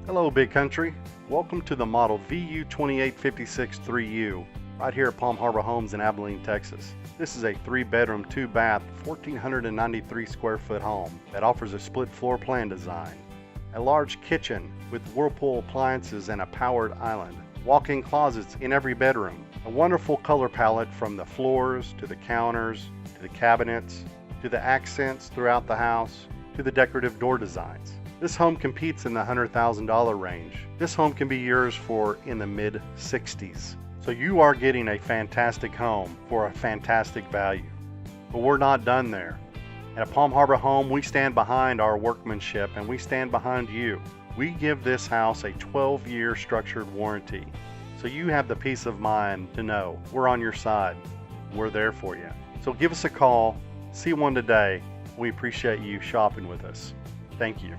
Hello, Big Country. Welcome to the model VU28563U right here at Palm Harbor Homes in Abilene, Texas. This is a 3-bedroom, 2-bath, 1,493 square foot home that offers a split floor plan design, a large kitchen with Whirlpool appliances and a powered island, walk-in closets in every bedroom, a wonderful color palette from the floors to the counters to the cabinets to the accents throughout the house to the decorative door designs. This home competes in the $100,000 range. This home can be yours for in the mid-60s. So you are getting a fantastic home for a fantastic value. But we're not done there. At Palm Harbor Home, we stand behind our workmanship and we stand behind you. We give this house a 12-year structured warranty. So you have the peace of mind to know we're on your side. We're there for you. So give us a call, see one today. We appreciate you shopping with us. Thank you.